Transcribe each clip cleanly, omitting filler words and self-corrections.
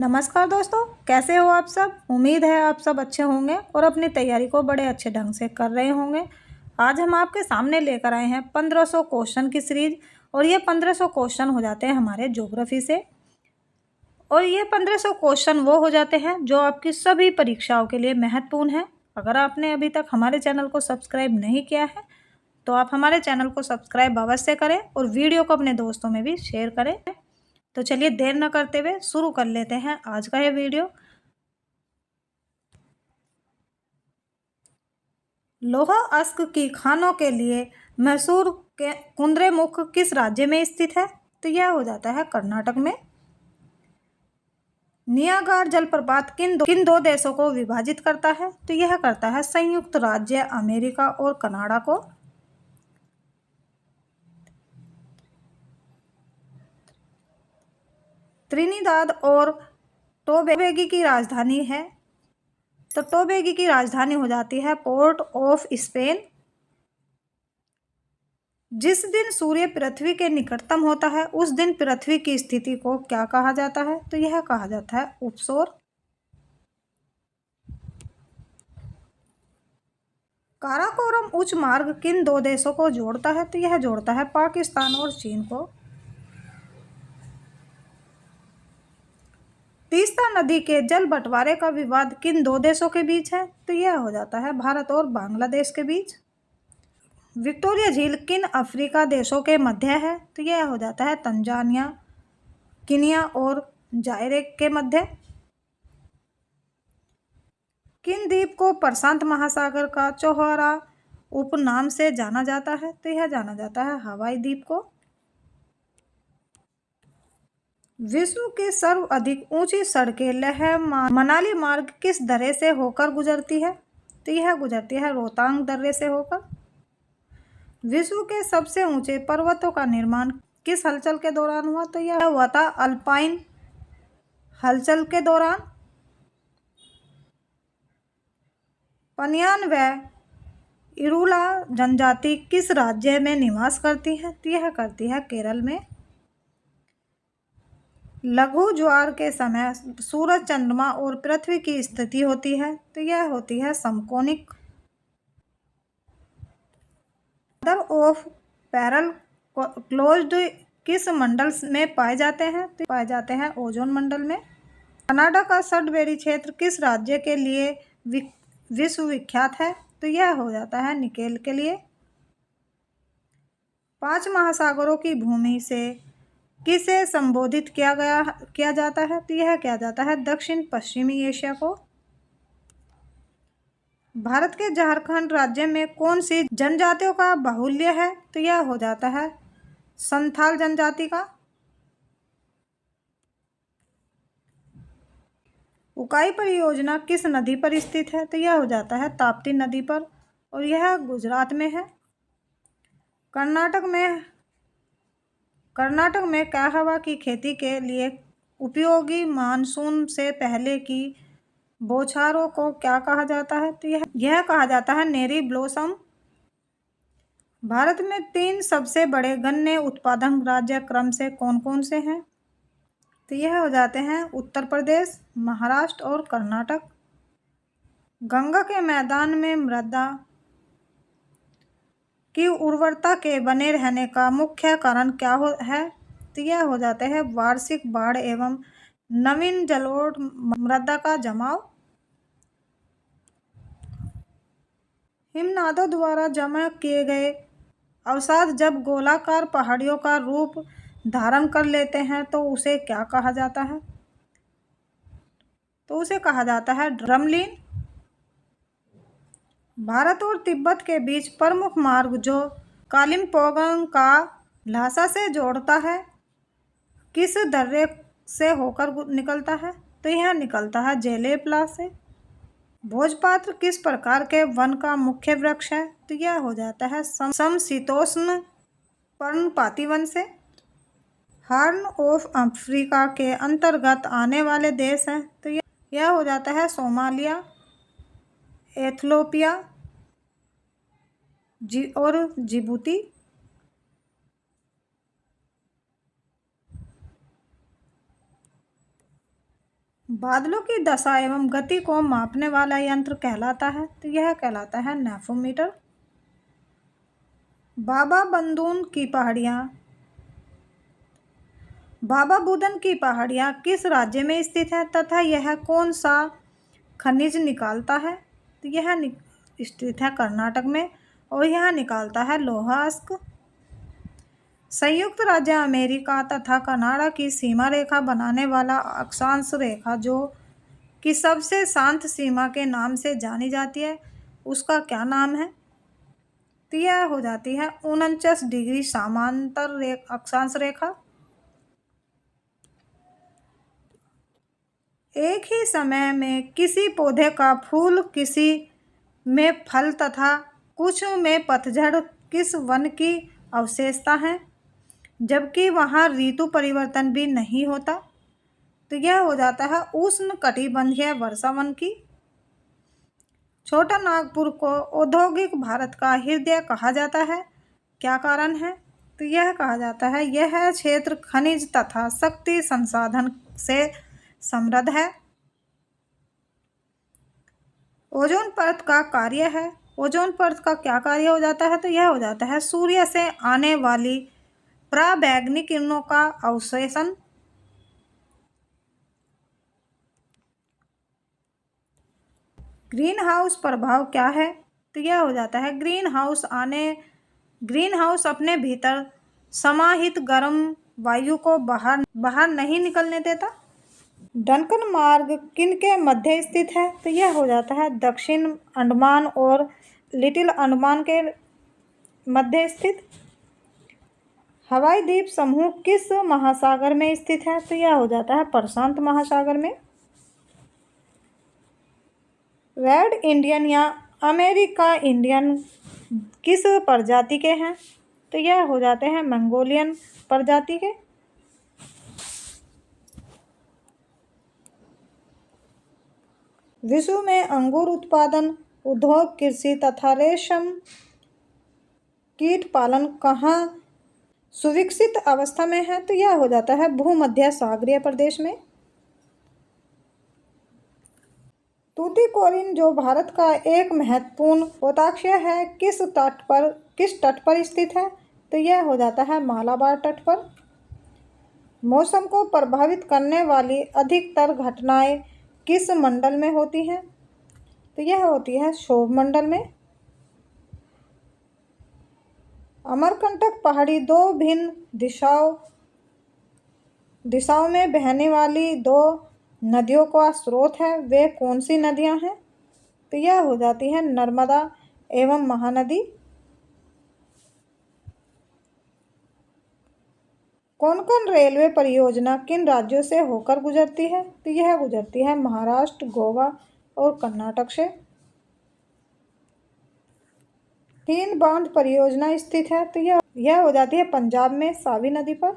नमस्कार दोस्तों, कैसे हो आप सब। उम्मीद है आप सब अच्छे होंगे और अपनी तैयारी को बड़े अच्छे ढंग से कर रहे होंगे। आज हम आपके सामने लेकर आए हैं 1500 क्वेश्चन की सीरीज। और ये 1500 क्वेश्चन हो जाते हैं हमारे ज्योग्राफी से। और ये 1500 क्वेश्चन वो हो जाते हैं जो आपकी सभी परीक्षाओं के लिए महत्वपूर्ण है। अगर आपने अभी तक हमारे चैनल को सब्सक्राइब नहीं किया है तो आप हमारे चैनल को सब्सक्राइब अवश्य करें और वीडियो को अपने दोस्तों में भी शेयर करें। तो चलिए देर न करते हुए शुरू कर लेते हैं आज का ये वीडियो। लोहा अश्क की खानों के लिए मैसूर के कुद्रेमुख किस राज्य में स्थित है? तो यह हो जाता है कर्नाटक में। नियागार जलप्रपात किन दो देशों को विभाजित करता है? तो यह करता है संयुक्त राज्य अमेरिका और कनाडा को। त्रिनिदाद और टोबैगो की राजधानी है, तो टोबैगो की राजधानी हो जाती है पोर्ट ऑफ स्पेन। जिस दिन सूर्य पृथ्वी के निकटतम होता है उस दिन पृथ्वी की स्थिति को क्या कहा जाता है? तो यह कहा जाता है उपसौर। काराकोरम उच्च मार्ग किन दो देशों को जोड़ता है? तो यह जोड़ता है पाकिस्तान और चीन को। तीस्ता नदी के जल बंटवारे का विवाद किन दो देशों के बीच है? तो यह हो जाता है भारत और बांग्लादेश के बीच। विक्टोरिया झील किन अफ्रीका देशों के मध्य है? तो यह हो जाता है तंजानिया, किनिया और जायरे के मध्य। किन द्वीप को प्रशांत महासागर का चौहरा उपनाम से जाना जाता है? तो यह जाना जाता है हवाई द्वीप को। विश्व की सर्वाधिक ऊंची सड़कें लेह मनाली मार्ग किस दर्रे से होकर गुजरती है? तो यह गुजरती है रोहतांग दर्रे से होकर। विश्व के सबसे ऊंचे पर्वतों का निर्माण किस हलचल के दौरान हुआ? तो यह हुआ था अल्पाइन हलचल के दौरान। पनियान व इरुला जनजाति किस राज्य में निवास करती है? तो यह करती है केरल में। लघु ज्वार के समय सूरज, चंद्रमा और पृथ्वी की स्थिति होती है, तो यह होती है समकोणिक। मदर ऑफ पेरल क्लोज्ड किस मंडल में पाए जाते हैं? तो पाए जाते हैं ओजोन मंडल में। कनाडा का सडबेरी क्षेत्र किस राज्य के लिए विश्व विख्यात है? तो यह हो जाता है निकेल के लिए। 5 महासागरों की भूमि से किसे संबोधित किया जाता है? तो यह किया जाता है दक्षिण पश्चिमी एशिया को। भारत के झारखंड राज्य में कौन सी जनजातियों का बाहुल्य है? तो यह हो जाता है संथाल जनजाति का। उकाई परियोजना किस नदी पर स्थित है? तो यह हो जाता है ताप्ती नदी पर और यह गुजरात में है। कर्नाटक में कहवा की खेती के लिए उपयोगी मानसून से पहले की बौछारों को क्या कहा जाता है? तो यह कहा जाता है नेरी ब्लॉसम। भारत में 3 सबसे बड़े गन्ने उत्पादन राज्य क्रम से कौन कौन से हैं? तो यह हो जाते हैं उत्तर प्रदेश, महाराष्ट्र और कर्नाटक। गंगा के मैदान में मृदा की उर्वरता के बने रहने का मुख्य कारण क्या है? तो यह हो जाते हैं वार्षिक बाढ़ एवं नवीन जलोढ़ मृदा का जमाव। हिमनादों द्वारा जमा किए गए अवसाद जब गोलाकार पहाड़ियों का रूप धारण कर लेते हैं तो उसे क्या कहा जाता है? तो उसे कहा जाता है ड्रमलीन। भारत और तिब्बत के बीच प्रमुख मार्ग जो कालिम्पोंग का ल्हासा से जोड़ता है किस दर्रे से होकर निकलता है? तो यह निकलता है जेलेपला से। भोजपात्र किस प्रकार के वन का मुख्य वृक्ष है? तो यह हो जाता है समशीतोष्ण पर्णपाती वन से। हॉर्न ऑफ अफ्रीका के अंतर्गत आने वाले देश हैं, तो यह हो जाता है सोमालिया, एथियोपिया और जिबूती। बादलों की दशा एवं गति को मापने वाला यंत्र कहलाता है, तो यह कहलाता है नेफोमीटर। बाबा बंदून की पहाड़ियाँ बाबा बुदन की पहाड़ियाँ किस राज्य में स्थित है तथा यह कौन सा खनिज निकालता है? तो यह स्थित है कर्नाटक में और यह निकालता है लोहास्क। संयुक्त राज्य अमेरिका तथा कनाडा की सीमा रेखा बनाने वाला अक्षांश रेखा जो कि सबसे शांत सीमा के नाम से जानी जाती है, उसका क्या नाम है? तो यह हो जाती है 49 डिग्री समांतर अक्षांश रेखा। एक ही समय में किसी पौधे का फूल, किसी में फल तथा कुछ में पतझड़ किस वन की अवशेषता है, जबकि वहाँ ऋतु परिवर्तन भी नहीं होता? तो यह हो जाता है उष्ण कटिबंधीय वर्षा वन की। छोटा नागपुर को औद्योगिक भारत का हृदय कहा जाता है, क्या कारण है? तो यह कहा जाता है यह क्षेत्र खनिज तथा शक्ति संसाधन से समृद्ध है। ओजोन परत का कार्य है, ओजोन परत का क्या कार्य हो जाता है? तो यह हो जाता है सूर्य से आने वाली पराबैंगनी किरणों का अवशोषण। ग्रीन हाउस प्रभाव क्या है? तो यह हो जाता है ग्रीन हाउस अपने भीतर समाहित गर्म वायु को बाहर नहीं निकलने देता। डंकन मार्ग किन के मध्य स्थित है? तो यह हो जाता है दक्षिण अंडमान और लिटिल अंडमान के मध्य स्थित। हवाई द्वीप समूह किस महासागर में स्थित है? तो यह हो जाता है प्रशांत महासागर में। रेड इंडियन या अमेरिका इंडियन किस प्रजाति के हैं? तो यह हो जाते हैं मंगोलियन प्रजाति के। विश्व में अंगूर उत्पादन, उद्योग, कृषि तथा रेशम कीट पालन कहाँ सुविकसित अवस्था में है? तो यह हो जाता है भूमध्य सागरीय प्रदेश में। तूतीकोरिन जो भारत का एक महत्वपूर्ण पोताश्रय है, किस तट पर स्थित है? तो यह हो जाता है मालाबार तट पर। मौसम को प्रभावित करने वाली अधिकतर घटनाएं किस मंडल में होती हैं? तो यह होती है क्षोभ मंडल में। अमरकंटक पहाड़ी दो भिन्न दिशाओं में बहने वाली दो नदियों का स्रोत है, वे कौन सी नदियां हैं? तो यह हो जाती है नर्मदा एवं महानदी। कोंकण रेलवे परियोजना किन राज्यों से होकर गुजरती है? तो यह गुजरती है महाराष्ट्र, गोवा और कर्नाटक से। तीन बांध परियोजना स्थित है, तो यह हो जाती है पंजाब में सावी नदी पर।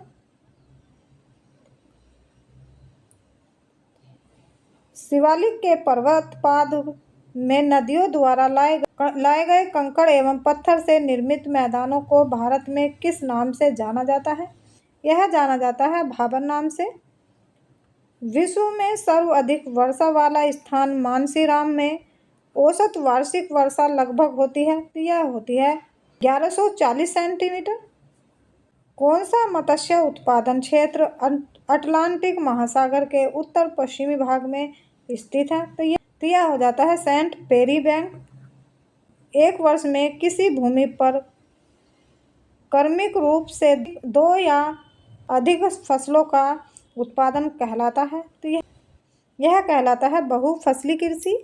शिवालिक के पर्वतपाद में नदियों द्वारा लाए गए कंकड़ एवं पत्थर से निर्मित मैदानों को भारत में किस नाम से जाना जाता है? यह जाना जाता है भाबर नाम से। विश्व में सर्वाधिक वर्षा वाला स्थान मानसीराम में औसत वार्षिक वर्षा लगभग होती है, तो यह होती है 1140 सेंटीमीटर। कौन सा मत्स्य उत्पादन क्षेत्र अटलांटिक महासागर के उत्तर पश्चिमी भाग में स्थित है? तो यह हो जाता है सेंट पेरी बैंक। एक वर्ष में किसी भूमि पर क्रमिक रूप से दो या अधिक फसलों का उत्पादन कहलाता है? तो यह कहलाता है बहुफसली कृषि।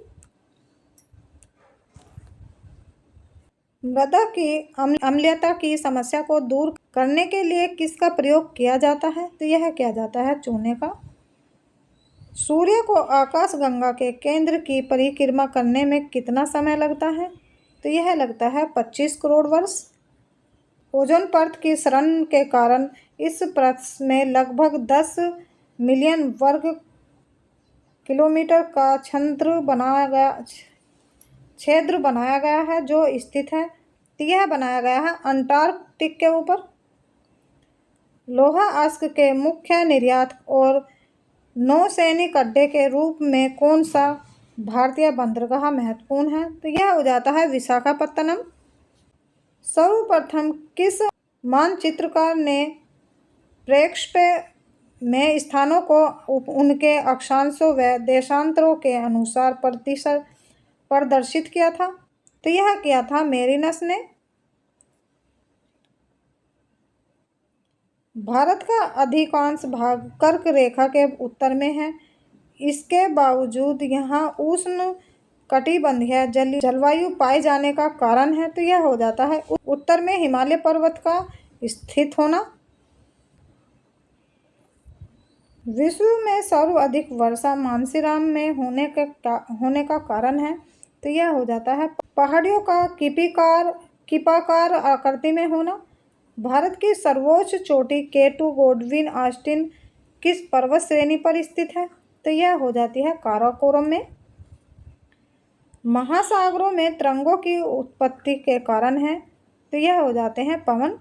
मृदा की अम्लीयता की समस्या को दूर करने के लिए किसका प्रयोग किया जाता है? तो यह किया जाता है चूने का। सूर्य को आकाशगंगा के केंद्र की परिक्रमा करने में कितना समय लगता है? तो यह लगता है 25 करोड़ वर्ष। ओजोन परत की क्षरण के कारण इस परत में लगभग 10 मिलियन वर्ग किलोमीटर का छिद्र बनाया गया है जो स्थित है। तो यह बनाया गया है अंटार्कटिक के ऊपर। लोहा आस्क के मुख्य निर्यात और नौसैनिक अड्डे के रूप में कौन सा भारतीय बंदरगाह महत्वपूर्ण है? तो यह हो जाता है विशाखापत्तनम। सर्वप्रथम किस मानचित्रकार ने प्रक्षेप में स्थानों को उनके अक्षांशों व देशांतरों के अनुसार प्रदर्शित किया था? तो यह किया था मेरिनस ने। भारत का अधिकांश भाग कर्क रेखा के उत्तर में है, इसके बावजूद यहाँ उष्ण कटिबंधीय जलवायु पाए जाने का कारण है। तो यह हो जाता है उत्तर में हिमालय पर्वत का स्थित होना। विश्व में सर्वाधिक वर्षा मानसीराम में होने का कारण है। तो यह हो जाता है पहाड़ियों का कीपाकार आकृति में होना। भारत की सर्वोच्च चोटी K2 गोडविन ऑस्टिन किस पर्वत श्रेणी पर स्थित है? तो यह हो जाती है काराकोरम में। महासागरों में तरंगों की उत्पत्ति के कारण है। तो यह हो जाते हैं पवन।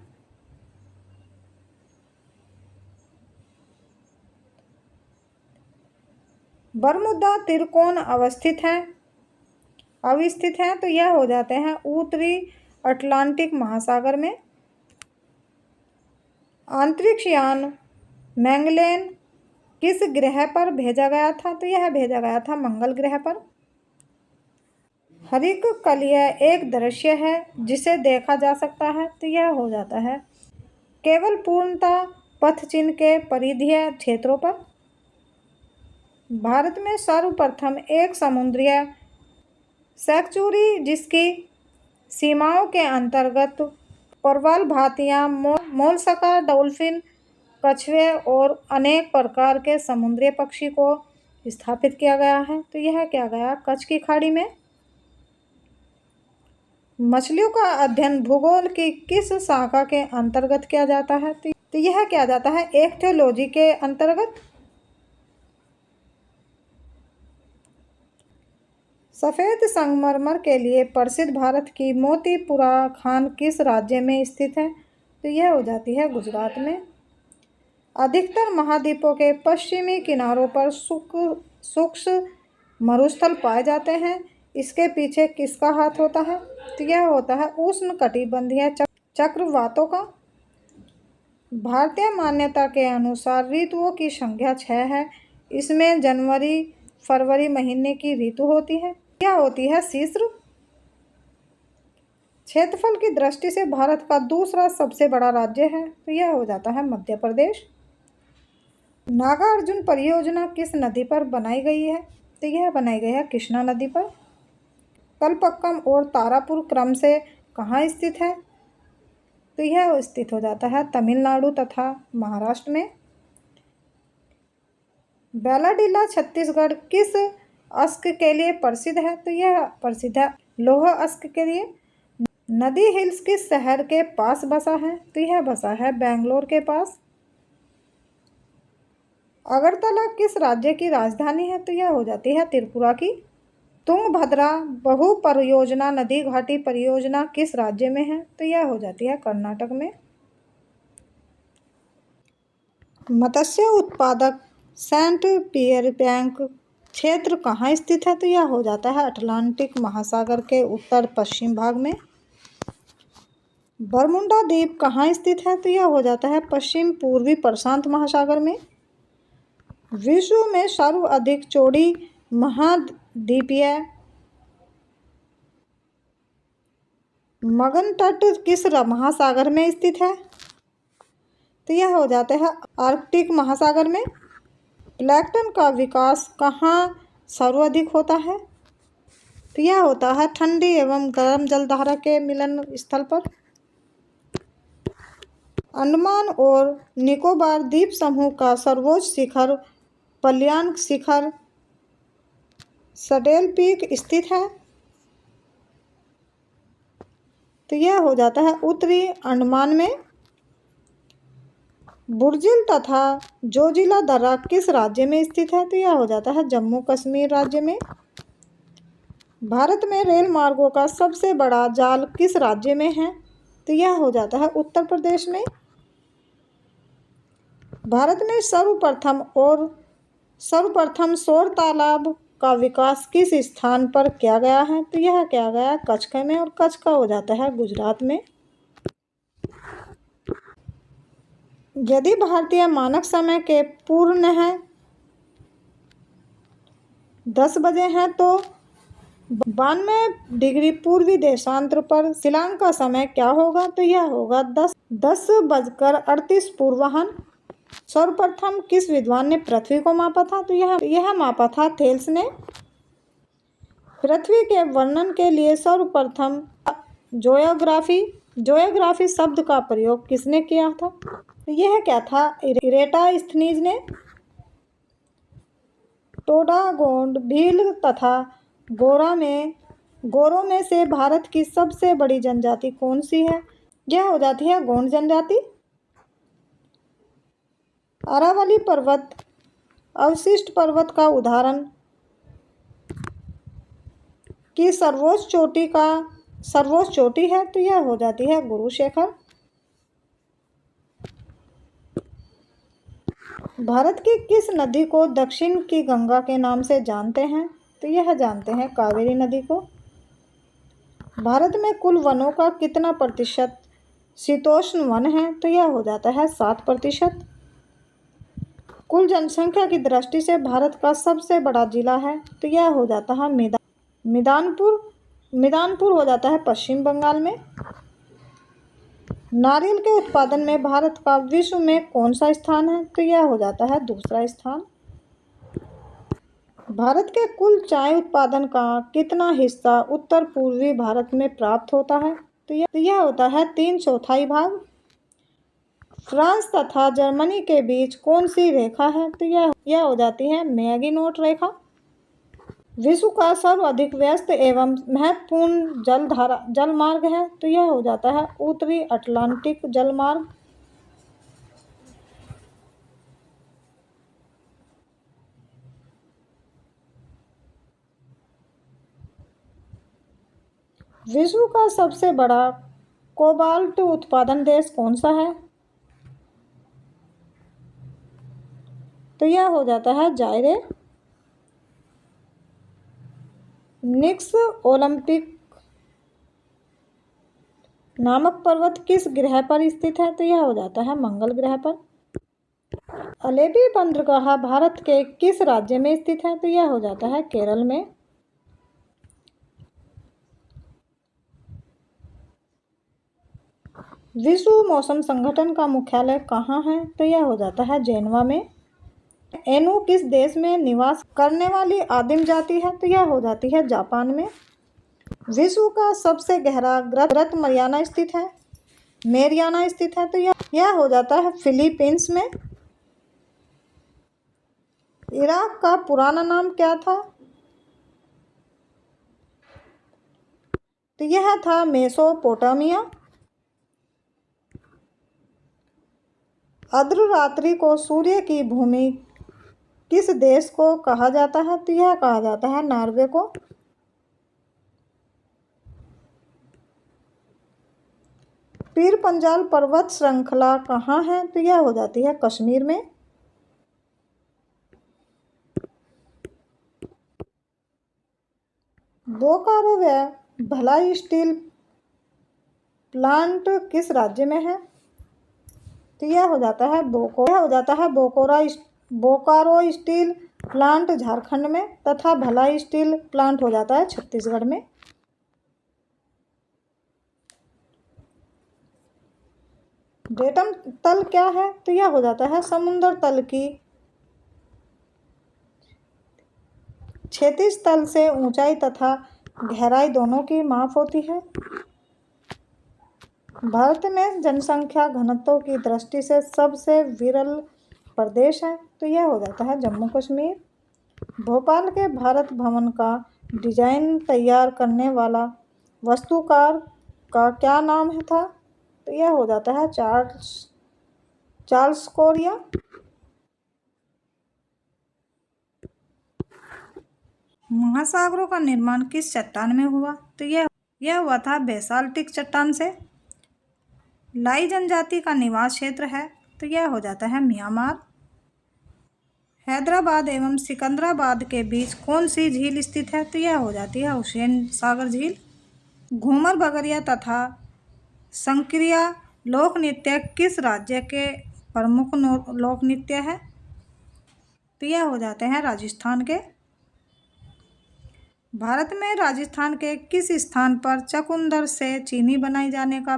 बरमुदा त्रिकोण अवस्थित है। तो यह हो जाते हैं उत्तरी अटलांटिक महासागर में। अंतरिक्ष यान मैगेलन किस ग्रह पर भेजा गया था? तो यह भेजा गया था मंगल ग्रह पर। हरित कलिय एक दृश्य है जिसे देखा जा सकता है। तो यह हो जाता है केवल पूर्णतः पथ चिन्ह के परिधीय क्षेत्रों पर। भारत में सर्वप्रथम एक समुद्रीय सैंक्चुरी जिसकी सीमाओं के अंतर्गत प्रवाल भातियाँ, मोलस्का, डॉल्फिन, कछुए और अनेक प्रकार के समुद्री पक्षी को स्थापित किया गया है। तो यह किया गया कच्छ की खाड़ी में। मछलियों का अध्ययन भूगोल की किस शाखा के अंतर्गत किया जाता है? तो यह किया जाता है इक्थियोलॉजी के अंतर्गत। सफ़ेद संगमरमर के लिए प्रसिद्ध भारत की मोतीपुरा खान किस राज्य में स्थित है? तो यह हो जाती है गुजरात में। अधिकतर महाद्वीपों के पश्चिमी किनारों पर शुष्क मरुस्थल पाए जाते हैं। इसके पीछे किसका हाथ होता है? तो यह होता है उष्ण कटिबंधीय चक्रवातों का। भारतीय मान्यता के अनुसार ऋतुओं की संख्या 6 है। इसमें जनवरी फरवरी महीने की ऋतु होती है। क्या होती है शीश्र। क्षेत्रफल की दृष्टि से भारत का दूसरा सबसे बड़ा राज्य है। तो यह हो जाता है मध्य प्रदेश। नागार्जुन परियोजना किस नदी पर बनाई गई है? तो यह बनाई गई है कृष्णा नदी पर। कलपक्कम और तारापुर क्रम से कहाँ स्थित है? तो यह स्थित हो जाता है तमिलनाडु तथा महाराष्ट्र में। बैलाडीला छत्तीसगढ़ किस अस्क के लिए प्रसिद्ध है? तो यह प्रसिद्ध है लौह अस्क के लिए। नदी हिल्स किस शहर के पास बसा है? तो यह बसा है बेंगलोर के पास। अगरतला किस राज्य की राजधानी है? तो यह हो जाती है त्रिपुरा की। तुंगभद्रा बहु परियोजना नदी घाटी परियोजना किस राज्य में है? तो यह हो जाती है कर्नाटक में। मत्स्य उत्पादक सेंट पीटर्सबर्ग क्षेत्र कहाँ स्थित है? तो यह हो जाता है अटलांटिक महासागर के उत्तर पश्चिम भाग में। बरमुडा द्वीप कहाँ स्थित है? तो यह हो जाता है पश्चिम पूर्वी प्रशांत महासागर में। विश्व में सर्वाधिक चौड़ी महाद्वीपीय मगन तट किस महासागर में स्थित है? तो यह हो जाता है आर्कटिक महासागर में। प्लैंकटन का विकास कहाँ सर्वाधिक होता है? तो यह होता है ठंडी एवं गर्म जलधारा के मिलन स्थल पर। अंडमान और निकोबार द्वीप समूह का सर्वोच्च शिखर पल्यान शिखर सडेल पीक स्थित है। तो यह हो जाता है उत्तरी अंडमान में। बुर्जिल तथा जोजिला दर्रा किस राज्य में स्थित है? तो यह हो जाता है जम्मू कश्मीर राज्य में। भारत में रेल मार्गों का सबसे बड़ा जाल किस राज्य में है? तो यह हो जाता है उत्तर प्रदेश में। भारत में सर्वप्रथम और सर्वप्रथम सौर तालाब का विकास किस स्थान पर किया गया है? तो यह किया गया है कच्छ में, और कच्छ का हो जाता है गुजरात में। यदि भारतीय मानक समय के पूर्ण है 10 बजे हैं तो 92 डिग्री पूर्वी देशांतर पर शिलांग का समय क्या होगा? तो यह होगा 10:38 पूर्वाह्न। सर्वप्रथम किस विद्वान ने पृथ्वी को मापा था? तो यह मापा था थेल्स ने। पृथ्वी के वर्णन के लिए सर्वप्रथम जोयोग्राफी शब्द का प्रयोग किसने किया था? तो यह क्या था? इरेटास्थनीज ने। टोडागोंड भील तथा गोरों में से भारत की सबसे बड़ी जनजाति कौन सी है? यह हो जाती है गोंड जनजाति। अरावली पर्वत अवशिष्ट पर्वत का उदाहरण की सर्वोच्च चोटी है? तो यह हो जाती है गुरु शिखर। भारत की किस नदी को दक्षिण की गंगा के नाम से जानते हैं? तो यह जानते हैं कावेरी नदी को। भारत में कुल वनों का कितना प्रतिशत शीतोष्ण वन है? तो यह हो जाता है 7%। कुल जनसंख्या की दृष्टि से भारत का सबसे बड़ा जिला है? तो यह हो जाता है मिदानपुर हो जाता है पश्चिम बंगाल में। नारियल के उत्पादन में भारत का विश्व में कौन सा स्थान है? तो यह हो जाता है दूसरा स्थान। भारत के कुल चाय उत्पादन का कितना हिस्सा उत्तर पूर्वी भारत में प्राप्त होता है? तो यह होता है 3/4 भाग। फ्रांस तथा जर्मनी के बीच कौन सी रेखा है? तो यह हो जाती है मैगिनोट रेखा। विश्व का सर्वाधिक व्यस्त एवं महत्वपूर्ण जलमार्ग है? तो यह हो जाता है उत्तरी अटलांटिक जलमार्ग। विश्व का सबसे बड़ा कोबाल्ट उत्पादन देश कौन सा है? तो यह हो जाता है जायरे। निक्स ओलंपिक नामक पर्वत किस ग्रह पर स्थित है? तो यह हो जाता है मंगल ग्रह पर। अलेपी बंदरगाह भारत के किस राज्य में स्थित है? तो यह हो जाता है केरल में। विश्व मौसम संगठन का मुख्यालय कहाँ है? तो यह हो जाता है जेनेवा में। एनु किस देश में निवास करने वाली आदिम जाति है? तो यह हो जाती है जापान में। विश्व का सबसे गहरा ग्रत mariana स्थित है? तो यह हो जाता है फिलीपींस में। इराक का पुराना नाम क्या था? तो यह था मेसोपोटामिया। अर्धरात्रि को सूर्य की भूमि किस देश को कहा जाता है? तो यह कहा जाता है नॉर्वे को। पीर पंजाल पर्वत श्रृंखला कहाँ है? तो यह हो जाती है कश्मीर में। बोकारो व भिलाई स्टील प्लांट किस राज्य में है? तो यह हो जाता है बोकारो स्टील प्लांट झारखंड में, तथा भिलाई स्टील प्लांट हो जाता है छत्तीसगढ़ में। डेटम तल क्या है? तो यह हो जाता है समुद्र तल की क्षैतिज तल से ऊंचाई तथा गहराई दोनों की माप होती है। भारत में जनसंख्या घनत्व की दृष्टि से सबसे विरल प्रदेश है? तो यह हो जाता है जम्मू कश्मीर। भोपाल के भारत भवन का डिजाइन तैयार करने वाला वास्तुकार का क्या नाम था? तो यह हो जाता है चार्ल्स कोरिया। महासागरों का निर्माण किस चट्टान में हुआ? तो यह हुआ था बेसाल्टिक चट्टान से। लाई जनजाति का निवास क्षेत्र है? तो यह हो जाता है म्यांमार। हैदराबाद एवं सिकंदराबाद के बीच कौन सी झील स्थित है? तो यह हो जाती है हुसैन सागर झील। घूमर बगरिया तथा संक्रिया लोक नृत्य किस राज्य के प्रमुख लोक नृत्य है? तो यह हो जाते हैं राजस्थान के। भारत में राजस्थान के किस स्थान पर चकुंदर से चीनी बनाई जाने का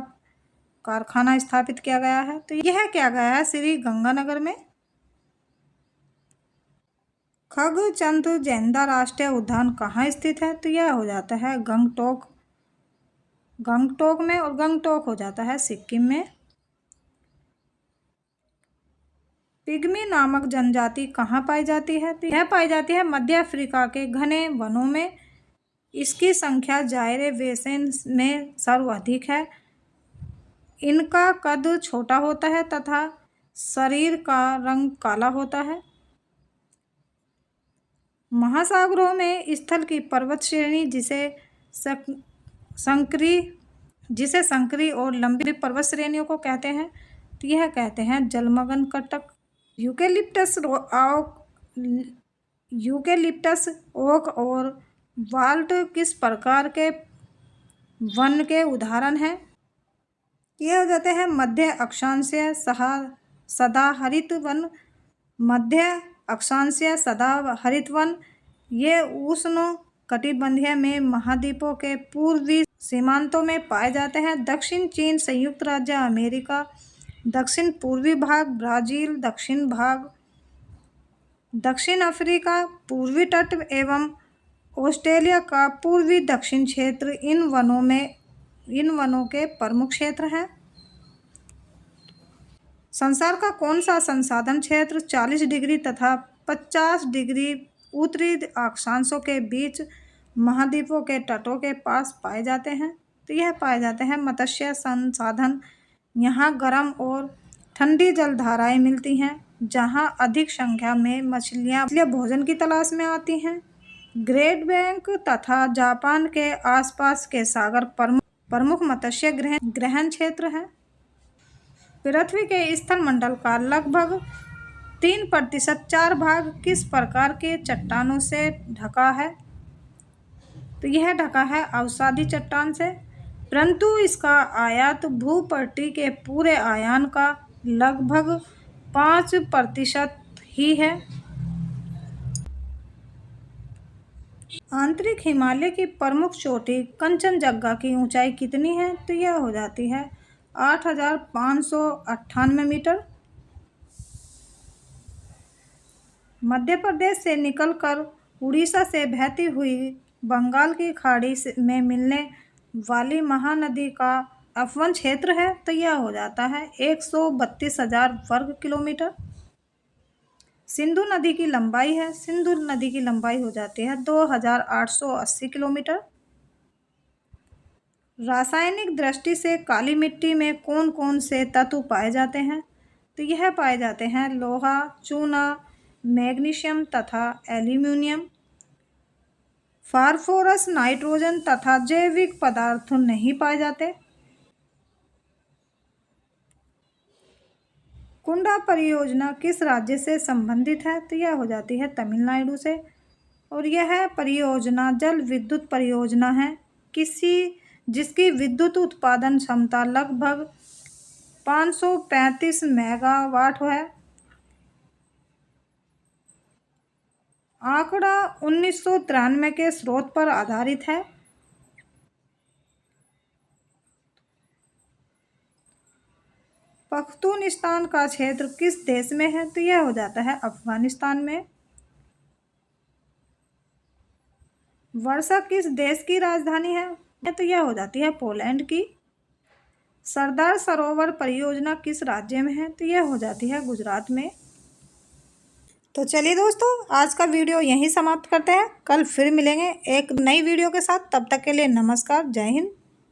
कारखाना स्थापित किया गया है? तो यह किया गया है श्री गंगानगर में। खगचंद जैंदा राष्ट्रीय उद्यान कहाँ स्थित है? तो यह हो जाता है गंगटोक में, और गंगटोक हो जाता है सिक्किम में। पिग्मी नामक जनजाति कहाँ पाई जाती है? तो यह पाई जाती है मध्य अफ्रीका के घने वनों में। इसकी संख्या जायरे बेसिन में सर्वाधिक है। इनका कद छोटा होता है तथा शरीर का रंग काला होता है। महासागरों में स्थल की पर्वत श्रेणी जिसे संकरी और लंबी पर्वत श्रेणियों को कहते हैं, तो यह कहते हैं जलमग्न कटक। यूकेलिप्टस ओक और वाल्ट किस प्रकार के वन के उदाहरण हैं? ये हो जाते हैं मध्य अक्षांशीय सदाहरित वन। मध्य अक्षांशीय सदाहरित वन ये उष्ण कटिबंधीय में महाद्वीपों के पूर्वी सीमांतों में पाए जाते हैं। दक्षिण चीन, संयुक्त राज्य अमेरिका, दक्षिण पूर्वी भाग ब्राजील, दक्षिण अफ्रीका, पूर्वी तट एवं ऑस्ट्रेलिया का पूर्वी दक्षिण क्षेत्र इन वनों के प्रमुख क्षेत्र हैं। संसार का कौन सा संसाधन क्षेत्र 40 डिग्री तथा 50 डिग्री उत्तरी अक्षांशों के बीच महाद्वीपों के तटों के पास पाए जाते हैं? तो यह पाए जाते हैं मत्स्य संसाधन। यहाँ गर्म और ठंडी जलधाराएं मिलती हैं, जहाँ अधिक संख्या में मछलियाँ भोजन की तलाश में आती हैं। ग्रेट बैंक तथा जापान के आसपास के सागर प्रमुख मत्स्य ग्रहण क्षेत्र हैं। पृथ्वी के स्थलमंडल का लगभग 3% 4 भाग किस प्रकार के चट्टानों से ढका है? तो यह ढका है अवसादी चट्टान से, परंतु इसका आयत भूपट्टी के पूरे आयतन का लगभग 5% ही है। आंतरिक हिमालय की प्रमुख चोटी कंचनजंगा की ऊंचाई कितनी है? तो यह हो जाती है 8,598 मीटर। मध्य प्रदेश से निकलकर उड़ीसा से बहती हुई बंगाल की खाड़ी में मिलने वाली महानदी का अपवन क्षेत्र है, तो यह हो जाता है 132,000 वर्ग किलोमीटर। सिंधु नदी की लंबाई हो जाती है 2,880 किलोमीटर। रासायनिक दृष्टि से काली मिट्टी में कौन कौन से तत्व पाए जाते हैं? तो यह पाए जाते हैं लोहा, चूना, मैग्नीशियम तथा एल्यूमिनियम। फास्फोरस, नाइट्रोजन तथा जैविक पदार्थ नहीं पाए जाते। कुंडा परियोजना किस राज्य से संबंधित है? तो यह हो जाती है तमिलनाडु से, और यह परियोजना जल विद्युत परियोजना है जिसकी विद्युत उत्पादन क्षमता लगभग 535 मेगावाट है। आंकड़ा 1993 के स्रोत पर आधारित है। पख्तूनिस्तान का क्षेत्र किस देश में है? तो यह हो जाता है अफगानिस्तान में। वर्षा किस देश की राजधानी है? तो यह हो जाती है पोलैंड की। सरदार सरोवर परियोजना किस राज्य में है? तो यह हो जाती है गुजरात में। तो चलिए दोस्तों, आज का वीडियो यहीं समाप्त करते हैं। कल फिर मिलेंगे एक नई वीडियो के साथ। तब तक के लिए नमस्कार, जय हिंद।